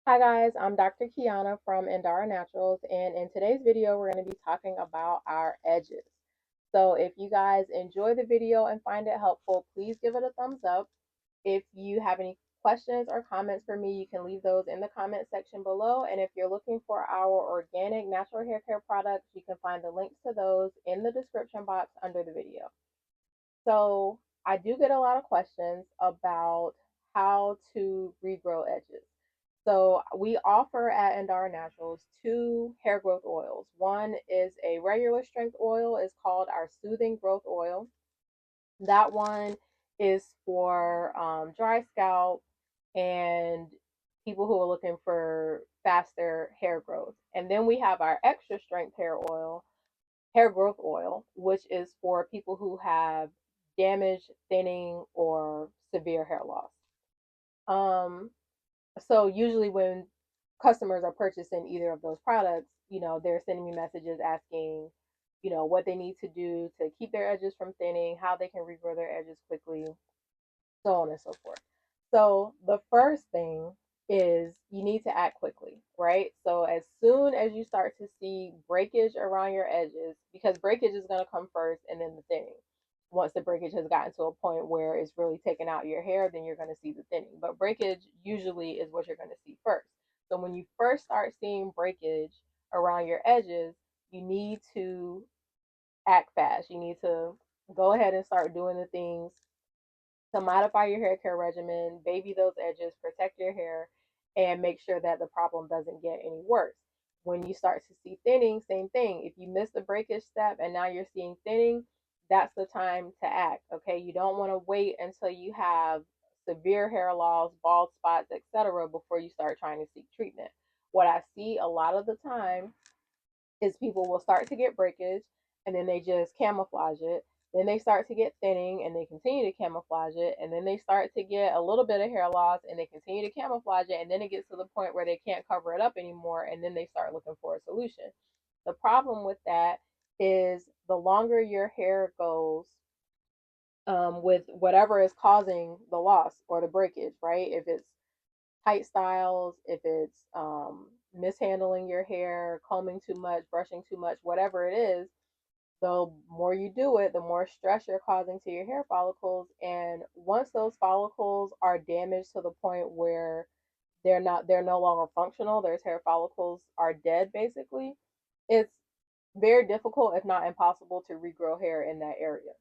Hi guys, I'm Dr. Kiana from Indara Naturals, and in today's video, we're going to be talking about our edges. So if you guys enjoy the video and find it helpful, please give it a thumbs up. If you have any questions or comments for me, you can leave those in the comment section below. And if you're looking for our organic natural hair care products, you can find the links to those in the description box under the video. So I do get a lot of questions about how to regrow edges. So we offer at Andara Naturals two hair growth oils. One is a regular strength oil, is called our Soothing Growth Oil. That one is for dry scalp and people who are looking for faster hair growth. And then we have our extra strength hair growth oil, which is for people who have damage, thinning, or severe hair loss. Um, so usually when customers are purchasing either of those products, they're sending me messages asking, what they need to do to keep their edges from thinning, how they can regrow their edges quickly, so on and so forth. So the first thing is you need to act quickly, right? So as soon as you start to see breakage around your edges, because breakage is going to come first and then the thinning. Once the breakage has gotten to a point where it's really taking out your hair, then you're going to see the thinning. But breakage usually is what you're going to see first. So when you first start seeing breakage around your edges, you need to act fast. You need to go ahead and start doing the things to modify your hair care regimen, baby those edges, protect your hair, and make sure that the problem doesn't get any worse. When you start to see thinning, same thing. If you miss the breakage step and now you're seeing thinning, that's the time to act. Okay, you don't want to wait until you have severe hair loss, bald spots, etc., before you start trying to seek treatment. What I see a lot of the time is people will start to get breakage and then they just camouflage it. Then they start to get thinning and they continue to camouflage it. And then they start to get a little bit of hair loss and they continue to camouflage it. And then it gets to the point where they can't cover it up anymore. And then they start looking for a solution. The problem with that is the longer your hair goes with whatever is causing the loss or the breakage, right? If it's tight styles, if it's mishandling your hair, combing too much, brushing too much, whatever it is, the more you do it, the more stress you're causing to your hair follicles. And once those follicles are damaged to the point where they're no longer functional, those hair follicles are dead basically, it's very difficult, if not impossible, to regrow hair in that area.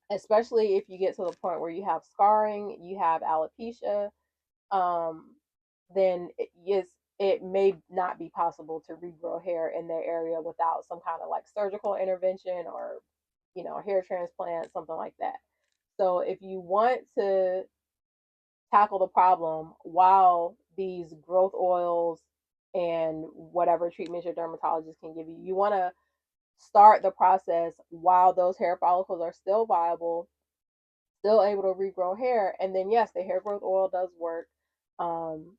Especially if you get to the point where you have scarring, you have alopecia, um, then it may not be possible to regrow hair in their area without some kind of like surgical intervention or hair transplant, something like that. So if you want to tackle the problem while these growth oils and whatever treatments your dermatologist can give you, you want to start the process while those hair follicles are still viable, still able to regrow hair. And then yes, the hair growth oil does work. Um,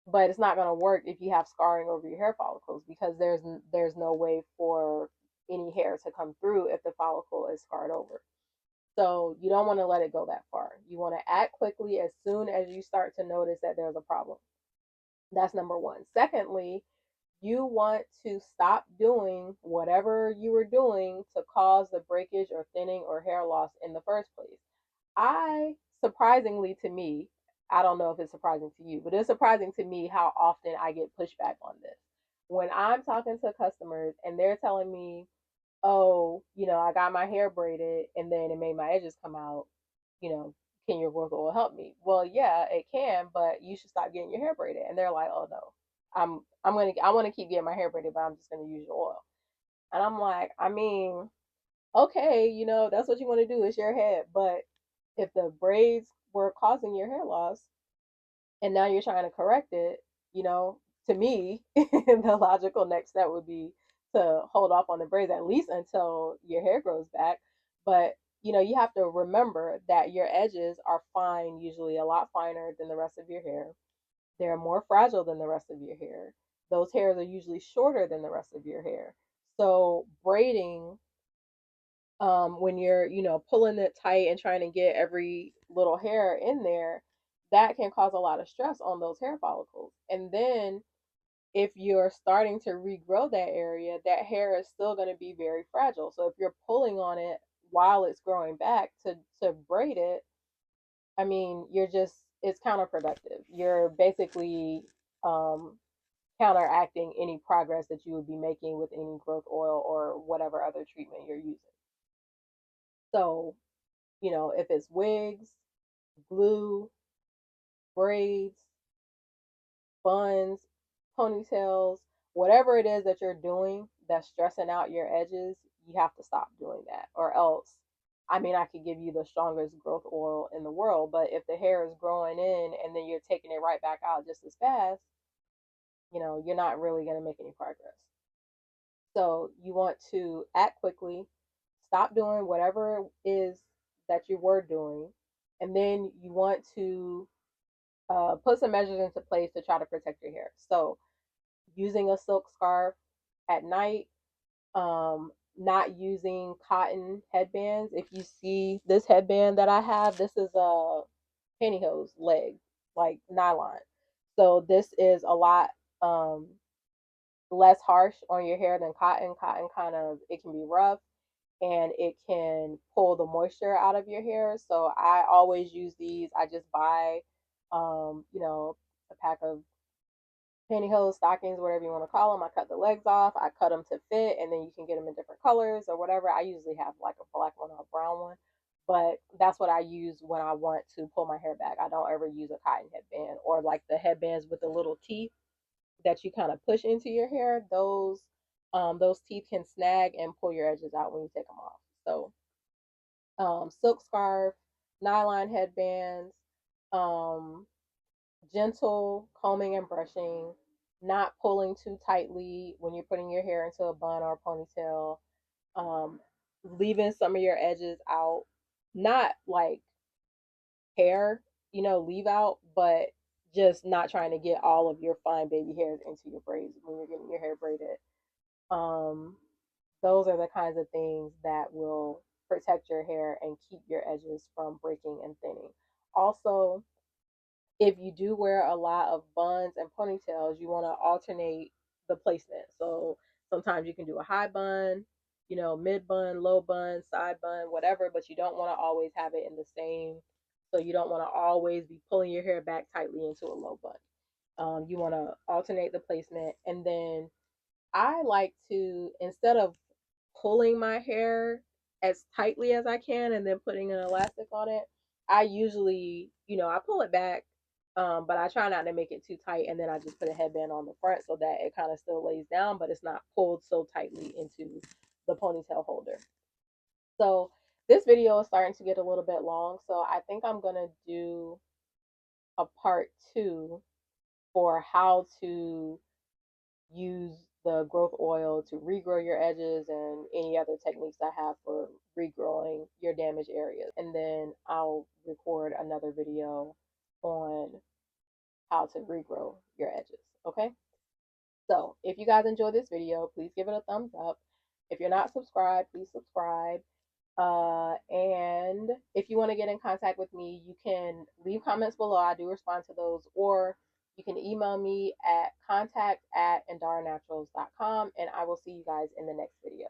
but it's not going to work if you have scarring over your hair follicles, because there's no way for any hair to come through if the follicle is scarred over. So you don't want to let it go that far. You want to act quickly as soon as you start to notice that there's a problem. That's number one. Secondly, you want to stop doing whatever you were doing to cause the breakage or thinning or hair loss in the first place. I, surprisingly to me, I don't know if it's surprising to you, but it's surprising to me how often I get pushback on this. When I'm talking to customers and they're telling me, oh, I got my hair braided and then it made my edges come out, you know, can your growth oil help me? Well, yeah, it can, but you should stop getting your hair braided. And they're like, oh no, I want to keep getting my hair braided, but I'm just gonna use your oil. And I'm like, I mean, okay, that's what you want to do. It's your head. But if the braids were causing your hair loss and now you're trying to correct it, to me, the logical next step would be to hold off on the braids at least until your hair grows back. But you have to remember that your edges are fine, usually a lot finer than the rest of your hair. They're more fragile than the rest of your hair. Those hairs are usually shorter than the rest of your hair. So braiding, when you're pulling it tight and trying to get every little hair in there, that can cause a lot of stress on those hair follicles. And then if you're starting to regrow that area, that hair is still going to be very fragile. So if you're pulling on it while it's growing back to braid it, I mean, it's counterproductive. You're basically um, counteracting any progress that you would be making with any growth oil or whatever other treatment you're using. So, if it's wigs, glue, braids, buns, ponytails, whatever it is that you're doing that's stressing out your edges, you have to stop doing that. Or else, I mean, I could give you the strongest growth oil in the world, but if the hair is growing in and then you're taking it right back out just as fast, you're not really going to make any progress. So you want to act quickly, stop doing whatever it is that you were doing, and then you want to put some measures into place to try to protect your hair. So using a silk scarf at night, not using cotton headbands. If you see this headband that I have, this is a pantyhose leg, like nylon. So this is a lot um, less harsh on your hair than cotton. Cotton kind of, it can be rough and it can pull the moisture out of your hair. So I always use these. I just buy, a pack of pantyhose, stockings, whatever you want to call them. I cut the legs off. I cut them to fit, and then you can get them in different colors or whatever. I usually have like a black one or a brown one, but that's what I use when I want to pull my hair back. I don't ever use a cotton headband or like the headbands with the little teeth that you kind of push into your hair. Those teeth can snag and pull your edges out when you take them off. So silk scarf, nylon headbands, um, gentle combing and brushing, not pulling too tightly when you're putting your hair into a bun or a ponytail, um, leaving some of your edges out, not like hair, leave out, but just not trying to get all of your fine baby hairs into your braids when you're getting your hair braided. Um, those are the kinds of things that will protect your hair and keep your edges from breaking and thinning. Also, if you do wear a lot of buns and ponytails, you want to alternate the placement. So sometimes you can do a high bun, mid bun, low bun, side bun, whatever, but you don't want to always have it in the same. So you don't want to always be pulling your hair back tightly into a low bun. You want to alternate the placement. And then I like to, instead of pulling my hair as tightly as I can and then putting an elastic on it, I usually, I pull it back, but I try not to make it too tight. And then I just put a headband on the front so that it kind of still lays down, but it's not pulled so tightly into the ponytail holder. So this video is starting to get a little bit long. So I think I'm going to do a part 2 for how to use the growth oil to regrow your edges and any other techniques I have for regrowing your damaged areas. And then I'll record another video on how to regrow your edges. Okay? So if you guys enjoyed this video, please give it a thumbs up. If you're not subscribed, please subscribe. And if you want to get in contact with me, you can leave comments below. I do respond to those, or you can email me at contact@indaranaturals.com, and I will see you guys in the next video.